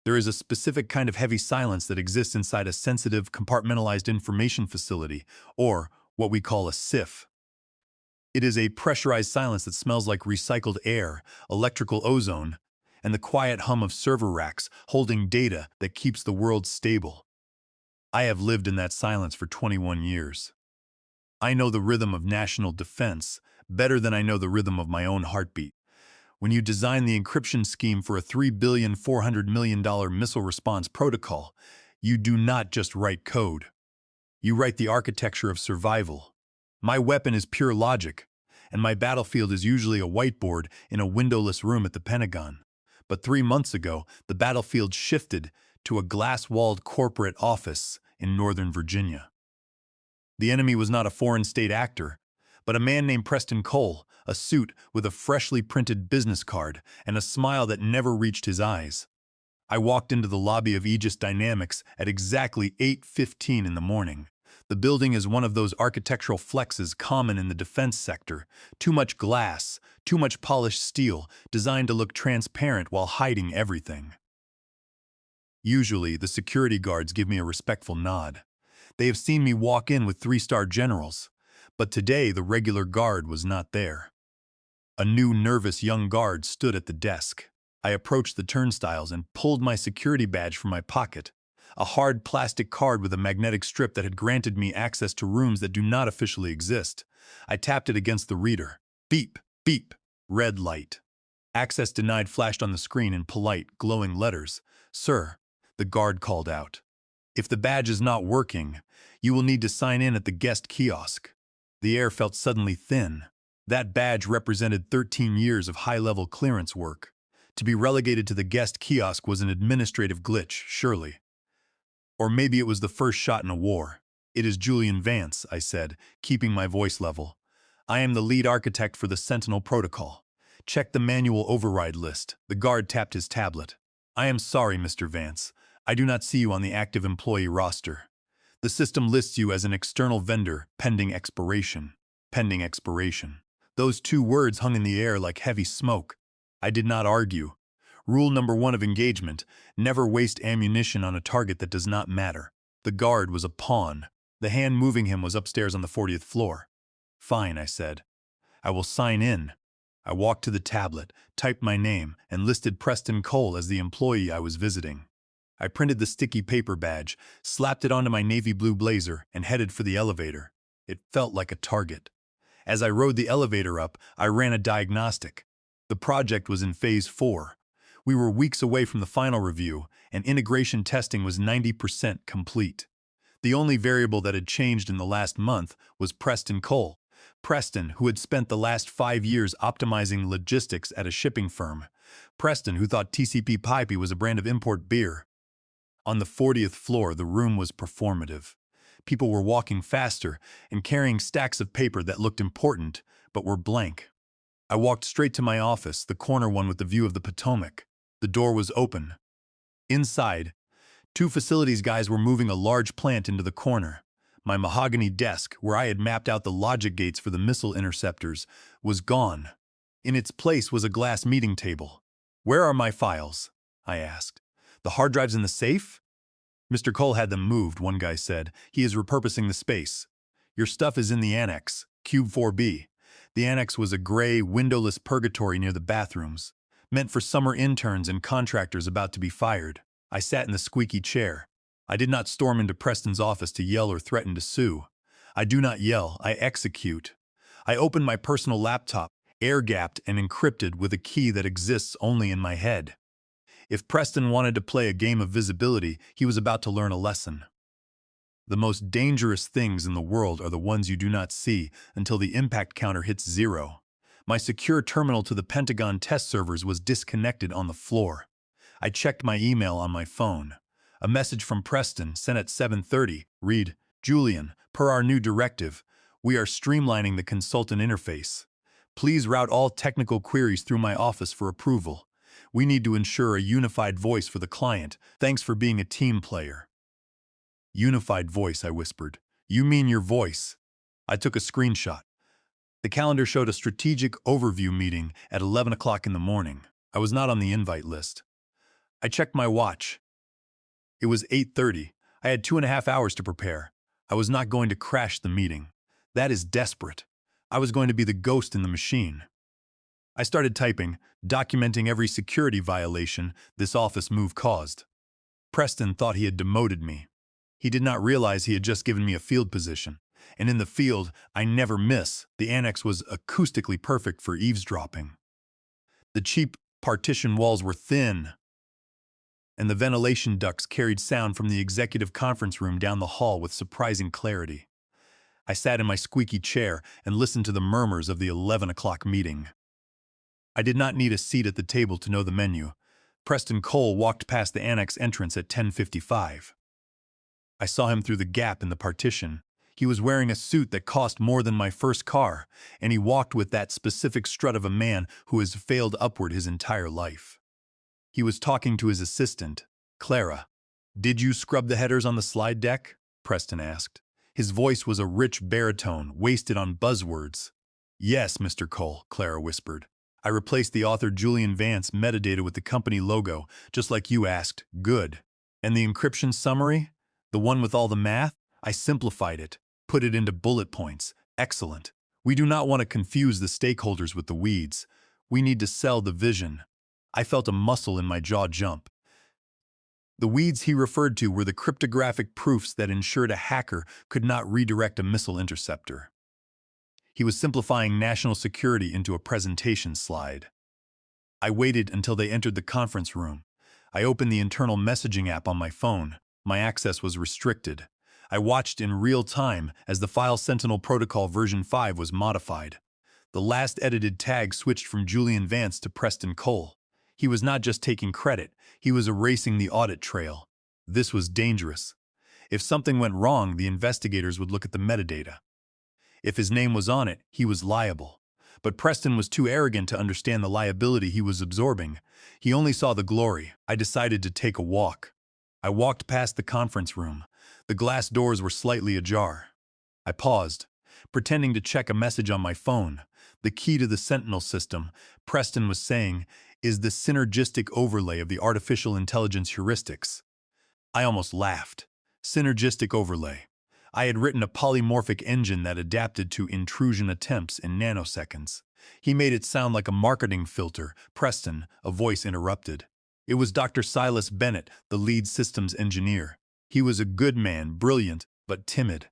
There is a specific kind of heavy silence that exists inside a sensitive, compartmentalized information facility, or what we call a SIF. It is a pressurized silence that smells like recycled air, electrical ozone, and the quiet hum of server racks holding data that keeps the world stable. I have lived in that silence for 21 years. I know the rhythm of national defense better than I know the rhythm of my own heartbeat. When you design the encryption scheme for a $3,400,000,000 missile response protocol, you do not just write code. You write the architecture of survival. My weapon is pure logic, and my battlefield is usually a whiteboard in a windowless room at the Pentagon. But 3 months ago, the battlefield shifted to a glass-walled corporate office in Northern Virginia. The enemy was not a foreign state actor, but a man named Preston Cole, a suit with a freshly printed business card and a smile that never reached his eyes. I walked into the lobby of Aegis Dynamics at exactly 8:15 in the morning. The building is one of those architectural flexes common in the defense sector. Too much glass, too much polished steel, designed to look transparent while hiding everything. Usually, the security guards give me a respectful nod. They have seen me walk in with three-star generals, but today the regular guard was not there. A new, nervous young guard stood at the desk. I approached the turnstiles and pulled my security badge from my pocket, a hard plastic card with a magnetic strip that had granted me access to rooms that do not officially exist. I tapped it against the reader. Beep, beep, red light. Access denied flashed on the screen in polite, glowing letters. Sir, the guard called out. If the badge is not working, you will need to sign in at the guest kiosk. The air felt suddenly thin. That badge represented 13 years of high-level clearance work. To be relegated to the guest kiosk was an administrative glitch, surely. Or maybe it was the first shot in a war. It is Julian Vance, I said, keeping my voice level. I am the lead architect for the Sentinel Protocol. Check the manual override list. The guard tapped his tablet. I am sorry, Mr. Vance. I do not see you on the active employee roster. The system lists you as an external vendor, pending expiration. Pending expiration. Those two words hung in the air like heavy smoke. I did not argue. Rule number 1 of engagement: never waste ammunition on a target that does not matter. The guard was a pawn. The hand moving him was upstairs on the 40th floor. Fine, I said. I will sign in. I walked to the tablet, typed my name, and listed Preston Cole as the employee I was visiting. I printed the sticky paper badge, slapped it onto my navy blue blazer, and headed for the elevator. It felt like a target. As I rode the elevator up, I ran a diagnostic. The project was in phase 4. We were weeks away from the final review, and integration testing was 90% complete. The only variable that had changed in the last month was Preston Cole. Preston, who had spent the last 5 years optimizing logistics at a shipping firm. Preston, who thought TCP Pipey was a brand of import beer. On the 40th floor, the room was performative. People were walking faster and carrying stacks of paper that looked important, but were blank. I walked straight to my office, the corner one with the view of the Potomac. The door was open. Inside, 2 facilities guys were moving a large plant into the corner. My mahogany desk, where I had mapped out the logic gates for the missile interceptors, was gone. In its place was a glass meeting table. Where are my files? I asked. The hard drives in the safe? Mr. Cole had them moved, one guy said. He is repurposing the space. Your stuff is in the annex, Cube 4B. The annex was a gray, windowless purgatory near the bathrooms, meant for summer interns and contractors about to be fired. I sat in the squeaky chair. I did not storm into Preston's office to yell or threaten to sue. I do not yell, I execute. I opened my personal laptop, air-gapped and encrypted with a key that exists only in my head. If Preston wanted to play a game of visibility, he was about to learn a lesson. The most dangerous things in the world are the ones you do not see until the impact counter hits 0. My secure terminal to the Pentagon test servers was disconnected on the floor. I checked my email on my phone. A message from Preston, sent at 7:30, read, Julian, per our new directive, we are streamlining the consultant interface. Please route all technical queries through my office for approval. We need to ensure a unified voice for the client. Thanks for being a team player. Unified voice, I whispered. You mean your voice? I took a screenshot. The calendar showed a strategic overview meeting at 11 o'clock in the morning. I was not on the invite list. I checked my watch. It was 8:30. I had 2.5 hours to prepare. I was not going to crash the meeting. That is desperate. I was going to be the ghost in the machine. I started typing, documenting every security violation this office move caused. Preston thought he had demoted me. He did not realize he had just given me a field position. And in the field, I never miss. The annex was acoustically perfect for eavesdropping. The cheap partition walls were thin, and the ventilation ducts carried sound from the executive conference room down the hall with surprising clarity. I sat in my squeaky chair and listened to the murmurs of the 11 o'clock meeting. I did not need a seat at the table to know the menu. Preston Cole walked past the annex entrance at 10:55. I saw him through the gap in the partition. He was wearing a suit that cost more than my first car, and he walked with that specific strut of a man who has failed upward his entire life. He was talking to his assistant, Clara. "Did you scrub the headers on the slide deck?" Preston asked. His voice was a rich baritone, wasted on buzzwords. "Yes, Mr. Cole," Clara whispered. "I replaced the author Julian Vance metadata with the company logo, just like you asked." "Good. And the encryption summary? The one with all the math? I simplified it, put it into bullet points." "Excellent. We do not want to confuse the stakeholders with the weeds. We need to sell the vision." I felt a muscle in my jaw jump. The weeds he referred to were the cryptographic proofs that ensured a hacker could not redirect a missile interceptor. He was simplifying national security into a presentation slide. I waited until they entered the conference room. I opened the internal messaging app on my phone. My access was restricted. I watched in real time as the File Sentinel Protocol version 5 was modified. The last edited tag switched from Julian Vance to Preston Cole. He was not just taking credit, he was erasing the audit trail. This was dangerous. If something went wrong, the investigators would look at the metadata. If his name was on it, he was liable. But Preston was too arrogant to understand the liability he was absorbing. He only saw the glory. I decided to take a walk. I walked past the conference room. The glass doors were slightly ajar. I paused, pretending to check a message on my phone. The key to the Sentinel system, Preston was saying, is the synergistic overlay of the artificial intelligence heuristics. I almost laughed. Synergistic overlay. I had written a polymorphic engine that adapted to intrusion attempts in nanoseconds. He made it sound like a marketing filter. "Preston," a voice interrupted. It was Dr. Silas Bennett, the lead systems engineer. He was a good man, brilliant, but timid.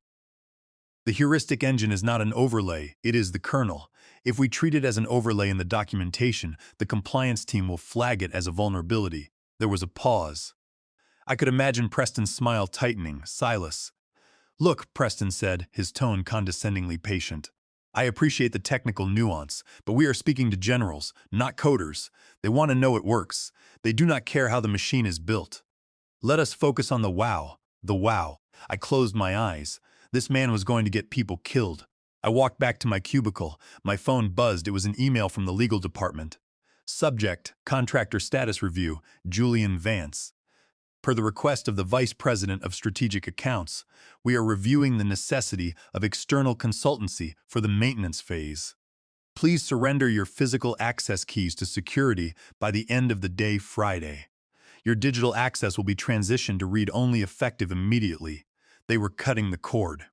"The heuristic engine is not an overlay, it is the kernel. If we treat it as an overlay in the documentation, the compliance team will flag it as a vulnerability." There was a pause. I could imagine Preston's smile tightening. "Silas." "Look," Preston said, his tone condescendingly patient. "I appreciate the technical nuance, but we are speaking to generals, not coders. They want to know it works. They do not care how the machine is built. Let us focus on the wow. The wow." I closed my eyes. This man was going to get people killed. I walked back to my cubicle. My phone buzzed. It was an email from the legal department. Subject, contractor status review, Julian Vance. Per the request of the Vice President of Strategic Accounts, we are reviewing the necessity of external consultancy for the maintenance phase. Please surrender your physical access keys to security by the end of the day Friday. Your digital access will be transitioned to read-only effective immediately. They were cutting the cord.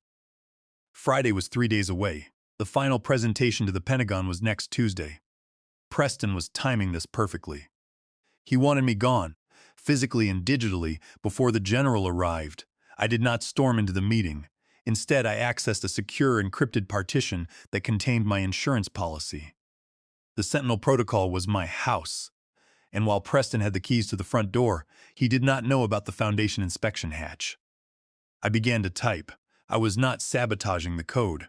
Friday was 3 days away. The final presentation to the Pentagon was next Tuesday. Preston was timing this perfectly. He wanted me gone, physically and digitally, before the general arrived. I did not storm into the meeting. Instead, I accessed a secure encrypted partition that contained my insurance policy. The Sentinel protocol was my house. And while Preston had the keys to the front door, he did not know about the Foundation inspection hatch. I began to type. I was not sabotaging the code.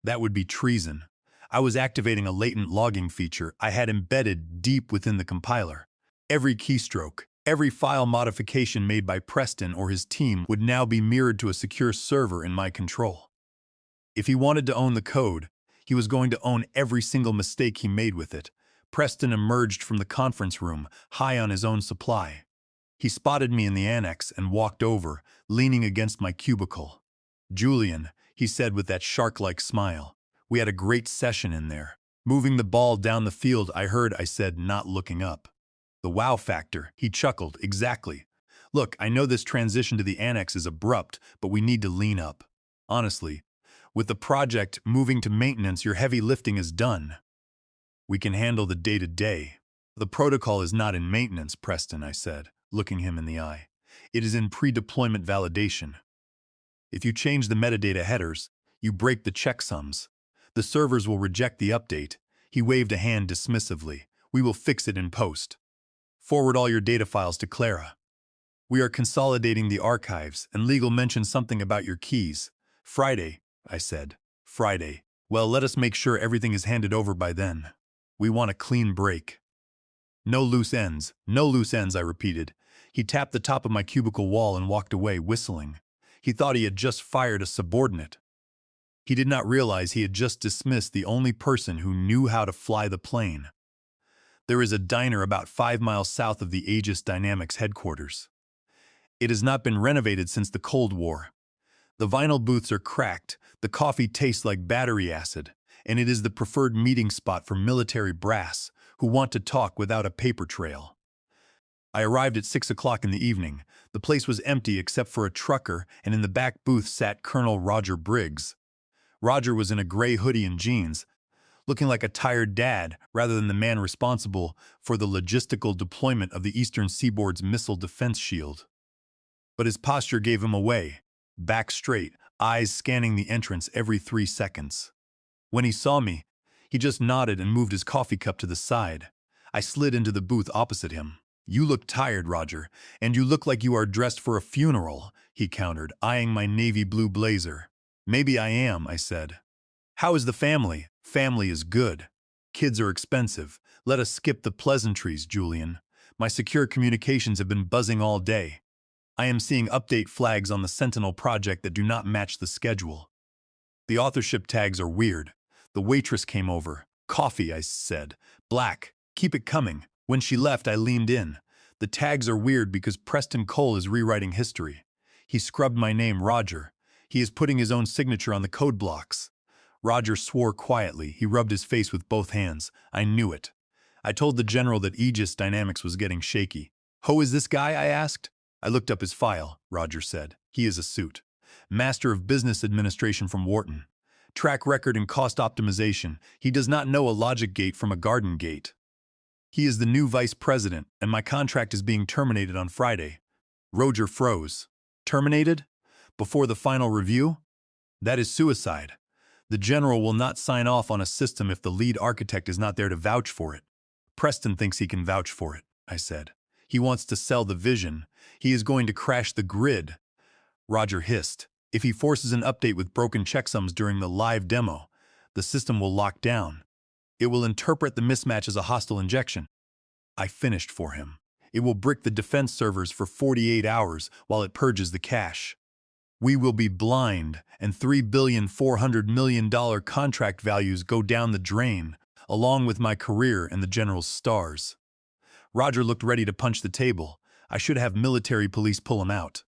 That would be treason. I was activating a latent logging feature I had embedded deep within the compiler. Every keystroke, every file modification made by Preston or his team would now be mirrored to a secure server in my control. If he wanted to own the code, he was going to own every single mistake he made with it. Preston emerged from the conference room, high on his own supply. He spotted me in the annex and walked over, leaning against my cubicle. "Julian," he said with that shark-like smile. "We had a great session in there. Moving the ball down the field, I said, not looking up. The wow factor, he chuckled, exactly. Look, I know this transition to the annex is abrupt, but we need to lean up. Honestly, with the project moving to maintenance, your heavy lifting is done. We can handle the day-to-day. The protocol is not in maintenance, Preston, I said, looking him in the eye. It is in pre-deployment validation. If you change the metadata headers, you break the checksums. The servers will reject the update. He waved a hand dismissively. We will fix it in post. Forward all your data files to Clara. We are consolidating the archives, and legal mentioned something about your keys. Friday, I said. Friday. Well, let us make sure everything is handed over by then. We want a clean break. No loose ends, no loose ends, I repeated. He tapped the top of my cubicle wall and walked away, whistling. He thought he had just fired a subordinate. He did not realize he had just dismissed the only person who knew how to fly the plane. There is a diner about 5 miles south of the Aegis Dynamics headquarters. It has not been renovated since the Cold War. The vinyl booths are cracked, the coffee tastes like battery acid, and it is the preferred meeting spot for military brass who want to talk without a paper trail. I arrived at 6 o'clock in the evening. The place was empty except for a trucker, and in the back booth sat Colonel Roger Briggs. Roger was in a gray hoodie and jeans, looking like a tired dad rather than the man responsible for the logistical deployment of the Eastern Seaboard's missile defense shield. But his posture gave him away, back straight, eyes scanning the entrance every 3 seconds. When he saw me, he just nodded and moved his coffee cup to the side. I slid into the booth opposite him. You look tired, Roger, and you look like you are dressed for a funeral, he countered, eyeing my navy blue blazer. Maybe I am, I said. How is the family? Family is good. Kids are expensive. Let us skip the pleasantries, Julian. My secure communications have been buzzing all day. I am seeing update flags on the Sentinel project that do not match the schedule. The authorship tags are weird. The waitress came over. Coffee, I said. Black. Keep it coming. When she left, I leaned in. The tags are weird because Preston Cole is rewriting history. He scrubbed my name, Roger. He is putting his own signature on the code blocks. Roger swore quietly. He rubbed his face with both hands. I knew it. I told the general that Aegis Dynamics was getting shaky. Who is this guy? I asked. I looked up his file, Roger said. He is a suit. Master of Business Administration from Wharton. Track record in cost optimization. He does not know a logic gate from a garden gate. He is the new vice president, and my contract is being terminated on Friday. Roger froze. Terminated? Before the final review? That is suicide. The general will not sign off on a system if the lead architect is not there to vouch for it. Preston thinks he can vouch for it, I said. He wants to sell the vision. He is going to crash the grid. Roger hissed. If he forces an update with broken checksums during the live demo, the system will lock down. It will interpret the mismatch as a hostile injection. I finished for him. It will brick the defense servers for 48 hours while it purges the cache. We will be blind, and $3,400,000,000 contract values go down the drain, along with my career and the general's stars. Roger looked ready to punch the table. I should have military police pull him out.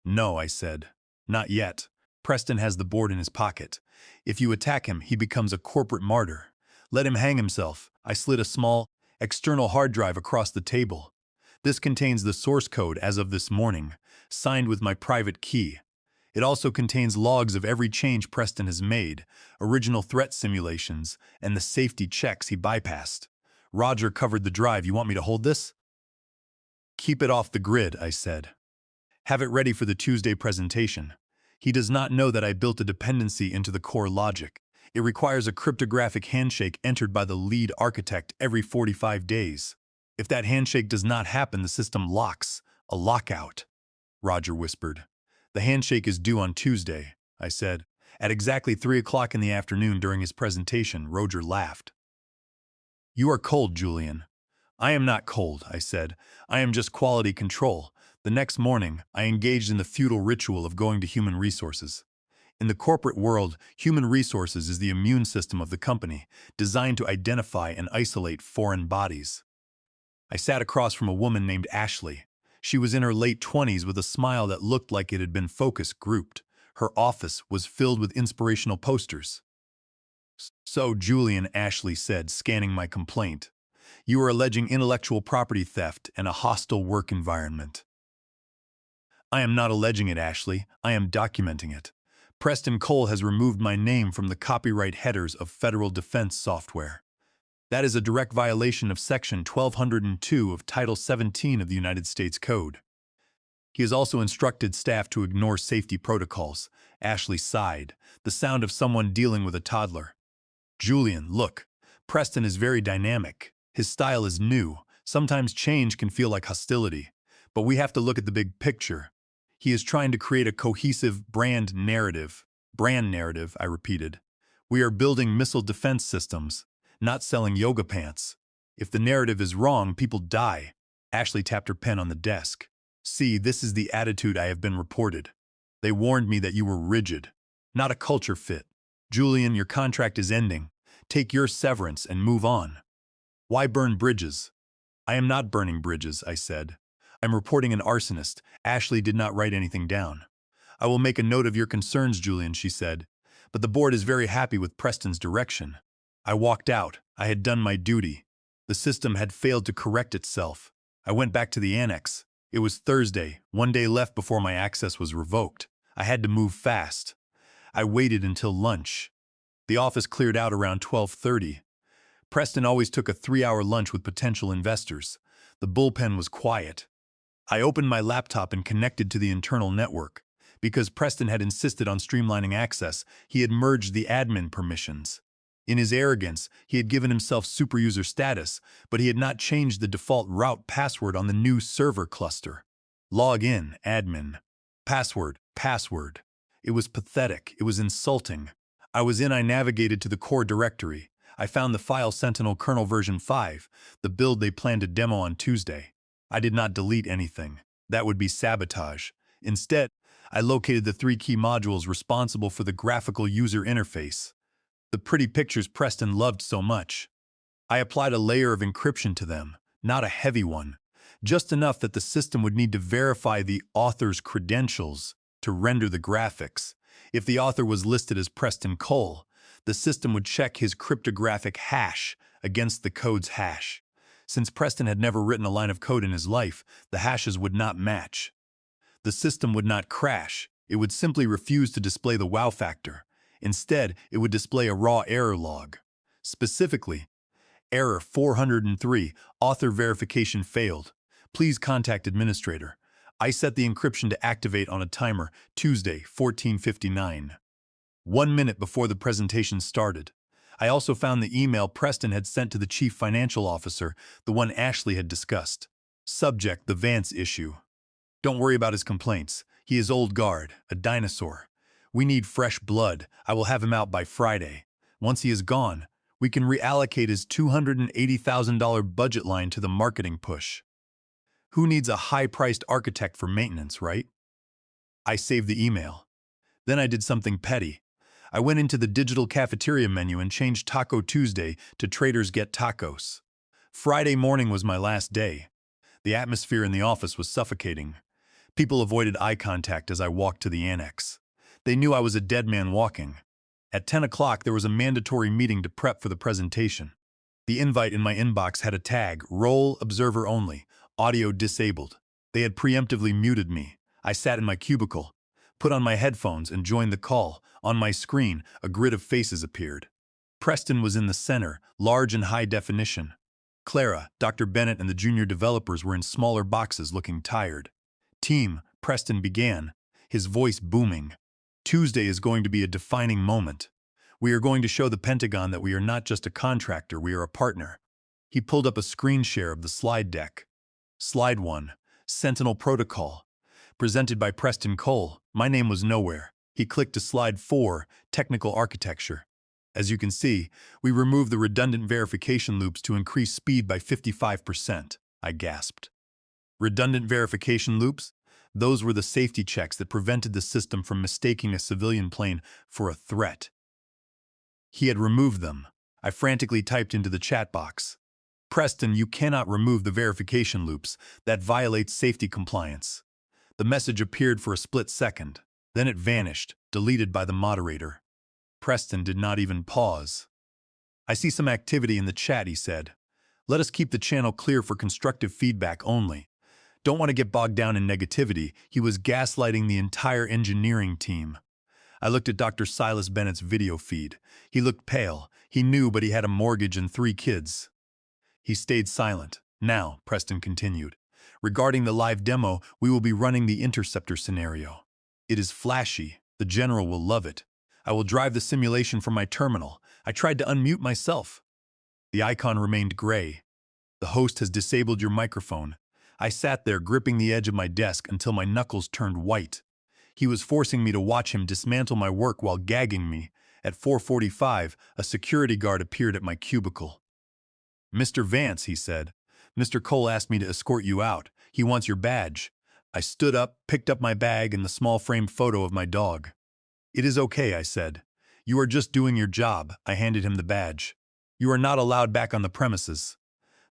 No, I said. Not yet. Preston has the board in his pocket. If you attack him, he becomes a corporate martyr. Let him hang himself. I slid a small, external hard drive across the table. This contains the source code as of this morning, signed with my private key. It also contains logs of every change Preston has made, original threat simulations, and the safety checks he bypassed. Roger covered the drive. You want me to hold this? Keep it off the grid, I said. Have it ready for the Tuesday presentation. He does not know that I built a dependency into the core logic. It requires a cryptographic handshake entered by the lead architect every 45 days. If that handshake does not happen, the system locks. A lockout, Roger whispered. The handshake is due on Tuesday, I said. At exactly 3 o'clock in the afternoon during his presentation, Roger laughed. You are cold, Julian. I am not cold, I said. I am just quality control. The next morning, I engaged in the futile ritual of going to human resources. In the corporate world, human resources is the immune system of the company, designed to identify and isolate foreign bodies. I sat across from a woman named Ashley. She was in her late 20s with a smile that looked like it had been focus grouped. Her office was filled with inspirational posters. So, Julian, Ashley said, scanning my complaint. You are alleging intellectual property theft and a hostile work environment. I am not alleging it, Ashley. I am documenting it. Preston Cole has removed my name from the copyright headers of federal defense software. That is a direct violation of Section 1202 of Title 17 of the United States Code. He has also instructed staff to ignore safety protocols. Ashley sighed, the sound of someone dealing with a toddler. Julian, look. Preston is very dynamic. His style is new. Sometimes change can feel like hostility. But we have to look at the big picture. He is trying to create a cohesive brand narrative. Brand narrative, I repeated. We are building missile defense systems, not selling yoga pants. If the narrative is wrong, people die. Ashley tapped her pen on the desk. See, this is the attitude I have been reported. They warned me that you were rigid, not a culture fit. Julian, your contract is ending. Take your severance and move on. Why burn bridges? I am not burning bridges, I said. I'm reporting an arsonist. Ashley did not write anything down. I will make a note of your concerns, Julian, she said. But the board is very happy with Preston's direction. I walked out. I had done my duty. The system had failed to correct itself. I went back to the annex. It was Thursday, one day left before my access was revoked. I had to move fast. I waited until lunch. The office cleared out around 12:30. Preston always took a 3-hour lunch with potential investors. The bullpen was quiet. I opened my laptop and connected to the internal network. Because Preston had insisted on streamlining access, he had merged the admin permissions. In his arrogance, he had given himself superuser status, but he had not changed the default route password on the new server cluster. Log in, admin. Password, password. It was pathetic. It was insulting. I navigated to the core directory. I found the file Sentinel kernel version 5, the build they planned to demo on Tuesday. I did not delete anything. That would be sabotage. Instead, I located the 3 key modules responsible for the graphical user interface. The pretty pictures Preston loved so much. I applied a layer of encryption to them, not a heavy one, just enough that the system would need to verify the author's credentials to render the graphics. If the author was listed as Preston Cole, the system would check his cryptographic hash against the code's hash. Since Preston had never written a line of code in his life, the hashes would not match. The system would not crash. It would simply refuse to display the wow factor. Instead, it would display a raw error log. Specifically, error 403, author verification failed. Please contact administrator. I set the encryption to activate on a timer, Tuesday, 14:59. 1 minute before the presentation started. I also found the email Preston had sent to the chief financial officer, the one Ashley had discussed. Subject, the Vance issue. Don't worry about his complaints. He is old guard, a dinosaur. We need fresh blood. I will have him out by Friday. Once he is gone, we can reallocate his $280,000 budget line to the marketing push. Who needs a high-priced architect for maintenance, right? I saved the email. Then I did something petty. I went into the digital cafeteria menu and changed Taco Tuesday to Traders Get Tacos. Friday morning was my last day. The atmosphere in the office was suffocating. People avoided eye contact as I walked to the annex. They knew I was a dead man walking. At 10 o'clock, there was a mandatory meeting to prep for the presentation. The invite in my inbox had a tag, Role Observer Only, Audio Disabled. They had preemptively muted me. I sat in my cubicle, put on my headphones, and joined the call. On my screen, a grid of faces appeared. Preston was in the center, large and high definition. Clara, Dr. Bennett, and the junior developers were in smaller boxes looking tired. Team, Preston began, his voice booming. Tuesday is going to be a defining moment. We are going to show the Pentagon that we are not just a contractor, we are a partner. He pulled up a screen share of the slide deck. Slide 1, Sentinel Protocol. Presented by Preston Cole. My name was nowhere. He clicked to slide 4, Technical Architecture. As you can see, we removed the redundant verification loops to increase speed by 55%, I gasped. Redundant verification loops? Those were the safety checks that prevented the system from mistaking a civilian plane for a threat. He had removed them. I frantically typed into the chat box. Preston, you cannot remove the verification loops. That violates safety compliance. The message appeared for a split second. Then it vanished, deleted by the moderator. Preston did not even pause. I see some activity in the chat, he said. Let us keep the channel clear for constructive feedback only. Don't want to get bogged down in negativity. He was gaslighting the entire engineering team. I looked at Dr. Silas Bennett's video feed. He looked pale. He knew, but he had a mortgage and 3 kids. He stayed silent. Now, Preston continued, regarding the live demo, we will be running the interceptor scenario. It is flashy. The general will love it. I will drive the simulation from my terminal. I tried to unmute myself. The icon remained gray. The host has disabled your microphone. I sat there gripping the edge of my desk until my knuckles turned white. He was forcing me to watch him dismantle my work while gagging me. At 4:45, a security guard appeared at my cubicle. "Mr. Vance," he said, "Mr. Cole asked me to escort you out. He wants your badge." I stood up, picked up my bag and the small framed photo of my dog. "It is okay," I said. "You are just doing your job." I handed him the badge. "You are not allowed back on the premises."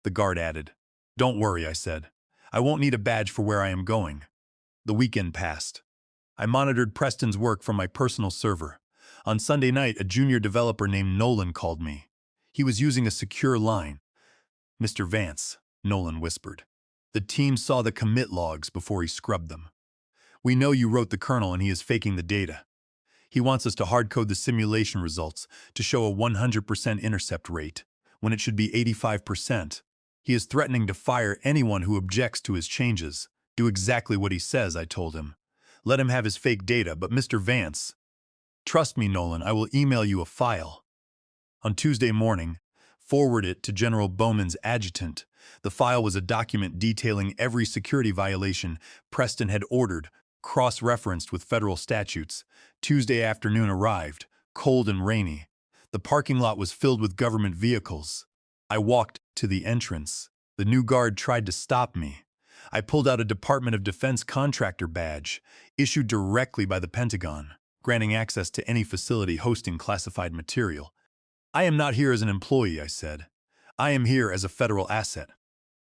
The guard added. "Don't worry," I said. "I won't need a badge for where I am going." The weekend passed. I monitored Preston's work from my personal server. On Sunday night, a junior developer named Nolan called me. He was using a secure line. "Mr. Vance," Nolan whispered. "The team saw the commit logs before he scrubbed them. We know you wrote the kernel and he is faking the data. He wants us to hardcode the simulation results to show a 100% intercept rate, when it should be 85%. He is threatening to fire anyone who objects to his changes. Do exactly what he says," I told him. "Let him have his fake data, but Mr. Vance..." "Trust me, Nolan, I will email you a file." On Tuesday morning, forward it to General Bowman's adjutant. The file was a document detailing every security violation Preston had ordered, cross-referenced with federal statutes. Tuesday afternoon arrived, cold and rainy. The parking lot was filled with government vehicles. I walked to the entrance. The new guard tried to stop me. I pulled out a Department of Defense contractor badge, issued directly by the Pentagon, granting access to any facility hosting classified material. "I am not here as an employee," I said. "I am here as a federal asset.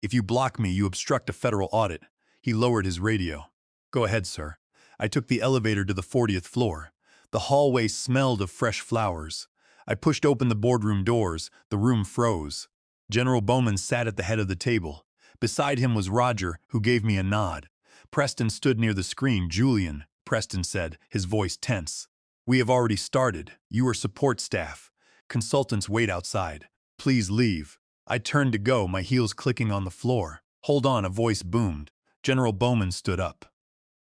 If you block me, you obstruct a federal audit." He lowered his radio. "Go ahead, sir." I took the elevator to the 40th floor. The hallway smelled of fresh flowers. I pushed open the boardroom doors. The room froze. General Bowman sat at the head of the table. Beside him was Roger, who gave me a nod. Preston stood near the screen. "Julian," Preston said, his voice tense. "We have already started. You are support staff. Consultants wait outside. Please leave." I turned to go, my heels clicking on the floor. "Hold on," a voice boomed. General Bowman stood up.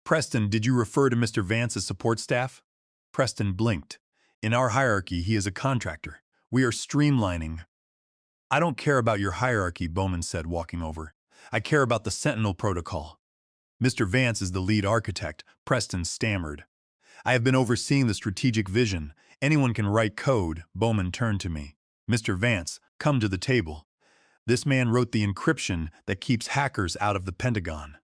"Preston, did you refer to Mr. Vance as support staff?" Preston blinked. "In our hierarchy, he is a contractor. We are streamlining." "I don't care about your hierarchy," Bowman said, walking over. "I care about the Sentinel protocol." "Mr. Vance is the lead architect," Preston stammered. "I have been overseeing the strategic vision. Anyone can write code." Bowman turned to me. "Mr. Vance, come to the table. This man wrote the encryption that keeps hackers out of the Pentagon.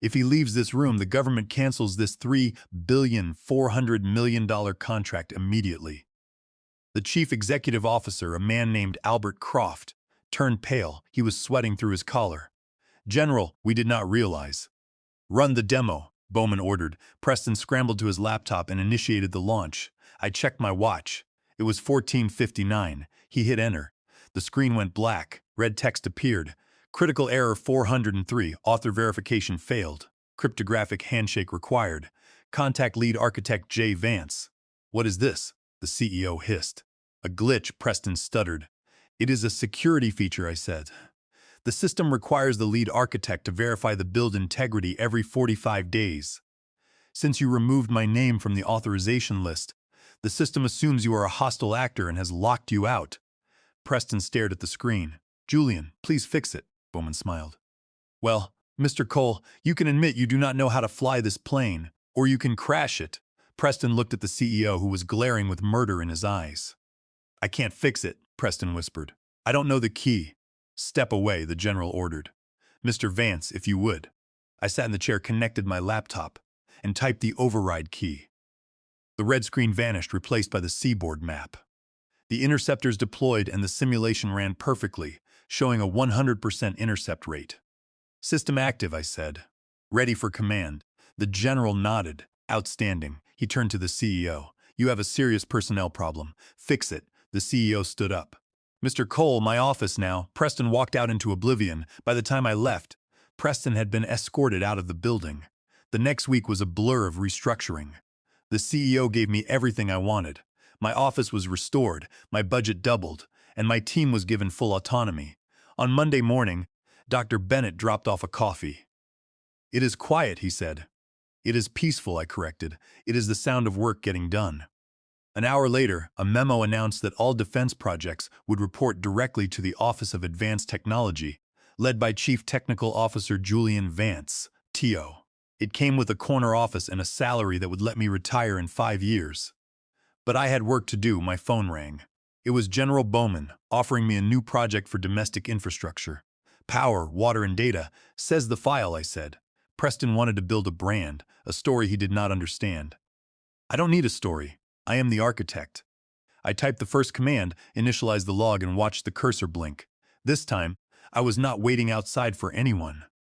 If he leaves this room, the government cancels this $3,400,000,000 contract immediately." The chief executive officer, a man named Albert Croft, turned pale. He was sweating through his collar. "General, we did not realize." "Run the demo," Bowman ordered. Preston scrambled to his laptop and initiated the launch. I checked my watch. It was 14:59. He hit enter. The screen went black. Red text appeared. "Critical error 403. Author verification failed. Cryptographic handshake required. Contact lead architect J. Vance." "What is this?" the CEO hissed. "A glitch," Preston stuttered. "It is a security feature," I said. "The system requires the lead architect to verify the build integrity every 45 days. Since you removed my name from the authorization list, the system assumes you are a hostile actor and has locked you out." Preston stared at the screen. "Julian, please fix it," Bowman smiled. "Well, Mr. Cole, you can admit you do not know how to fly this plane, or you can crash it." Preston looked at the CEO, who was glaring with murder in his eyes. "I can't fix it," Preston whispered. "I don't know the key." "Step away," the general ordered. "Mr. Vance, if you would." I sat in the chair, connected my laptop, and typed the override key. The red screen vanished, replaced by the seaboard map. The interceptors deployed and the simulation ran perfectly, showing a 100% intercept rate. "System active," I said. "Ready for command." The general nodded. "Outstanding." He turned to the CEO. "You have a serious personnel problem. Fix it." The CEO stood up. Mr. Cole, my office now. Preston walked out into oblivion. By the time I left, Preston had been escorted out of the building. The next week was a blur of restructuring. The CEO gave me everything I wanted. My office was restored, my budget doubled, and my team was given full autonomy. On Monday morning, Dr. Bennett dropped off a coffee. "It is quiet," he said. "It is peaceful," I corrected. "It is the sound of work getting done." An hour later, a memo announced that all defense projects would report directly to the Office of Advanced Technology, led by Chief Technical Officer Julian Vance, TO. It came with a corner office and a salary that would let me retire in 5 years. But I had work to do. My phone rang. It was General Bowman, offering me a new project for domestic infrastructure. "Power, water, and data," says the file, I said. Preston wanted to build a brand, a story he did not understand. "I don't need a story. I am the architect." I typed the first command, initialized the log, and watched the cursor blink. This time, I was not waiting outside for anyone.